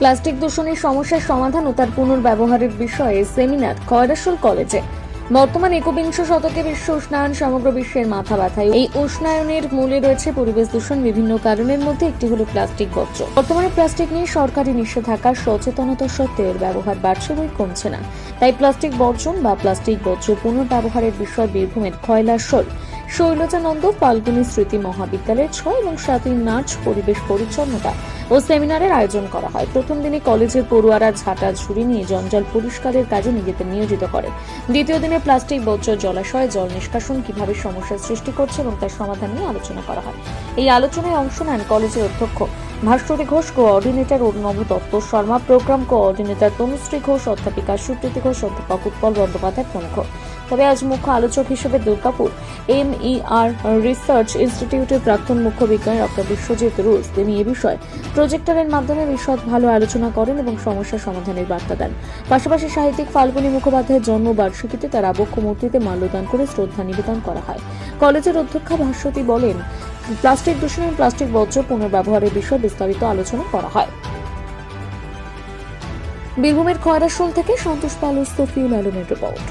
Plastic দূষণের সমস্যার সমাধান ও তার পুনর্ব্যবহারের বিষয়ে সেমিনার খয়রাশোল কলেজে। বর্তমান একবিংশ শতকে বিশ্ব উষ্ণায়ন সমগ্র বিশ্বের মাথা ব্যথায়। এই উষ্ণায়নের মূলে রয়েছে পরিবেশ দূষণ। বিভিন্ন কারণের মধ্যে একটি হলো প্লাস্টিক বর্জ্য। বর্তমানে প্লাস্টিক নিয়ে সরকারি নিষেধাজ্ঞার সচেতনতা সত্ত্বেও এর ব্যবহার বাড়ছে বই কমছে না। তাই প্লাস্টিক বর্জন বা প্লাস্টিক বর্জ্য পুনর্ব্যবহারের বিষয় বীরভূমের খয়রাশোল শৈলজানন্দ ফাল্গুনী স্মৃতি মহাবিদ্যালয়ের 6 এবং 7 মার্চ পরিবেশ পরিচ্ছন্নতা ও সেমিনারের আয়োজন করা হয়। প্রথম দিনে কলেজের পড়ুয়ারা ঝাঁটা ঝুড়ি নিয়ে জঞ্জাল পরিষ্কারের কাজে নিজেদের নিয়োজিত করে। দ্বিতীয় দিনে প্লাস্টিক বর্জ্য জলাশয়ে জল নিষ্কাশন কিভাবে সমস্যার সৃষ্টি করছে এবং তার সমাধান নিয়ে আলোচনা করা হয়। এই আলোচনায় অংশ নেন কলেজের অধ্যক্ষ Bhaswati Ghosh, coordinator Arnab Dutta Sharma, programme coordinator Tanushree Ghosh, অধ্যাপিকা সুপ্রীতি ঘোষ, অধ্যাপক উৎপল বন্দ্যোপাধ্যায় প্রমুখ। তবে আজ মুখ্য আলোচক হিসেবে দুর্গাপুর MER রিসার্চ ইনস্টিটিউটের প্রাক্তন মুখ্য বিজ্ঞানী ডক্টর বিশ্বজিৎ রুস। তিনি এ বিষয়ে প্রজেক্টরের মাধ্যমে বিশদ ভালো আলোচনা করেন এবং সমস্যা সমাধানের বার্তা দেন। পাশাপাশি সাহিত্যিক ফাল্গুনী মুখোপাধ্যায়ের জন্মবার্ষিকীতে তার আবক্ষ মূর্তিতে মাল্যদান করে শ্রদ্ধা নিবেদন করা হয়। কলেজের অধ্যক্ষা ভাস্বতী বলেন, প্লাস্টিক দূষণ এবং প্লাস্টিক বর্জ্য পুনর্ব্যবহারের বিষয়ে বিস্তারিত আলোচনা করা হয়। বীরভূমের খয়রাশোল থেকে সন্তোষ পাল ও সফিউল আলমের রিপোর্ট।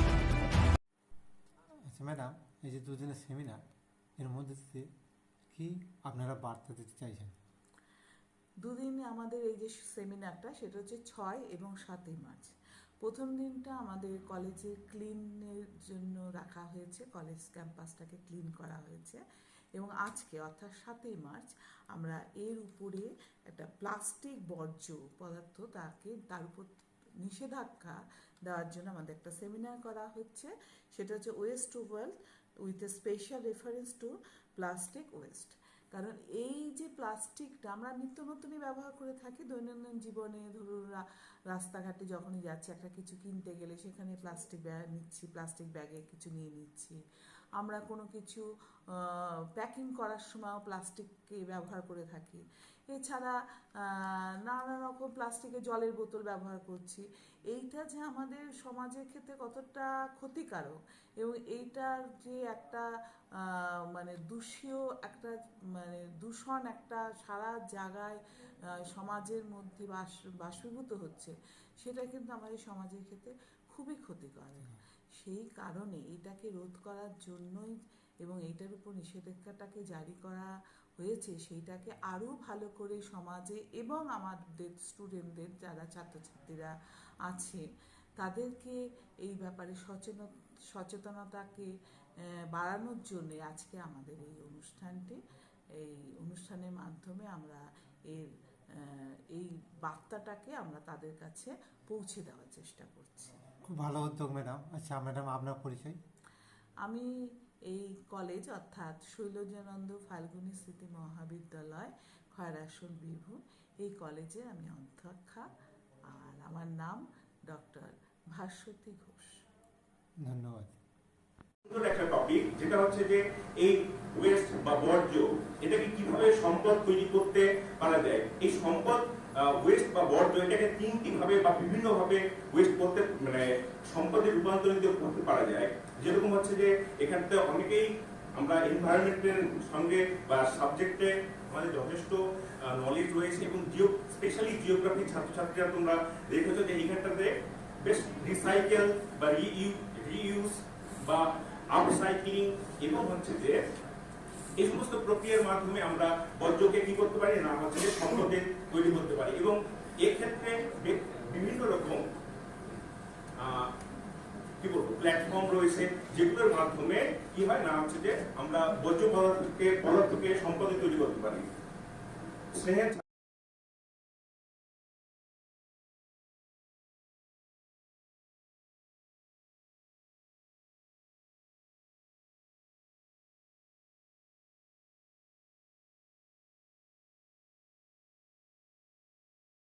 আচ্ছা ম্যাডাম, এই যে দুদিনের সেমিনার, এর মধ্যে দিয়ে কি আপনারা বার্তা দিতে চাইছেন? দুদিনে আমাদের এই যে সেমিনারটা, সেটা হচ্ছে 6 এবং 7 মার্চ। প্রথম দিনটা আমাদের কলেজে ক্লিনের জন্য রাখা হয়েছে, কলেজ ক্যাম্পাসটাকে ক্লিন করা হয়েছে। এবং আজকে অর্থাৎ 7 মার্চ আমরা এর উপরে একটা প্লাস্টিক বর্জ্য পদার্থ তার উপর নিষেধাজ্ঞা দেওয়ার জন্য আমাদের একটা সেমিনার করা হচ্ছে। সেটা হচ্ছে West to wealth with a special reference to plastic waste. কারণ এই যে প্লাস্টিকটা আমরা নিত্য নতুনই ব্যবহার করে থাকি দৈনন্দিন জীবনে। ধরুন রাস্তাঘাটে যখনই যাচ্ছি, একটা কিছু কিনতে গেলে সেখানে প্লাস্টিক ব্যাগ নিচ্ছি, প্লাস্টিক ব্যাগে কিছু নিয়ে নিচ্ছি। আমরা কোনো কিছু প্যাকিং করার সময়ও প্লাস্টিককে ব্যবহার করে থাকি। এছাড়া নানা রকম প্লাস্টিকের জলের বোতল ব্যবহার করছি। এইটা যে আমাদের সমাজের ক্ষেত্রে কতটা ক্ষতিকারক এবং এইটার যে একটা মানে দূষণ একটা সারা জায়গায় সমাজের মধ্যে বাষ্পীভূত হচ্ছে, সেটা কিন্তু আমাদের সমাজের ক্ষেত্রে খুবই ক্ষতিকর। সেই কারণে এটাকে রোধ করার জন্যই এবং এইটার উপর নিষেধাজ্ঞাটাকে জারি করা হয়েছে, সেইটাকে আরও ভালো করে সমাজে এবং আমাদের স্টুডেন্টদের যারা ছাত্রছাত্রীরা আছে তাদেরকে এই ব্যাপারে সচেতনতাকে বাড়ানোর জন্যে আজকে আমাদের এই অনুষ্ঠানটি। এই অনুষ্ঠানের মাধ্যমে আমরা এই বার্তাটাকে আমরা তাদের কাছে পৌঁছে দেওয়ার চেষ্টা করছি। খুব ভালো উদ্যোগ ম্যাডাম। আচ্ছা ম্যাডাম, আপনার পরিচয়? আমি এই কলেজ অর্থাৎ শৈলজানন্দ ফাল্গুনী স্মৃতি মহাবিদ্যালয়, খয়রাশোল, বীরভূম, এই কলেজে আমি অধ্যক্ষা। আর আমার নাম ডক্টর ভাস্বতী ঘোষ। ধন্যবাদ। একটা টপিক যেটা হচ্ছে যে এই ওয়েস্ট বা বর্জ্য, এটাকে কিভাবে সম্পদ তৈরি করতে পারা যায়। এই সম্পদ ওয়েস্ট বা বর্জ্য এটাকে তিনটি ভাবে বা বিভিন্ন ভাবে ওয়েস্ট করতে মানে সম্পদে রূপান্তরিত করতে পারা যায়। যেরকম হচ্ছে যে এখানে অনেকেই আমরা এনভায়রনমেন্টের সঙ্গে বা সাবজেক্টে আমাদের যথেষ্ট নলেজ রয়েছে এবং স্পেশালি জিওগ্রাফি ছাত্রছাত্রীরা তোমরা দেখেছো যে এইখানটাতে বেশ রিসাইকেল বা রিইউজ বা আপসাইক্লিং এবং হচ্ছে যে এই সমস্ত প্রক্রিয়ার মাধ্যমে আমরা বর্জ্যকে কি করতে পারি না হচ্ছে যে সম্পদে তৈরি করতে পারি। এবং এক্ষেত্রে বিভিন্ন রকম কি বলবো প্ল্যাটফর্ম রয়েছে, যেগুলোর মাধ্যমে কি হয় না হচ্ছে যে আমরা বর্জ্য পদার্থকে সম্পদে তৈরি করতে পারি। স্নেহের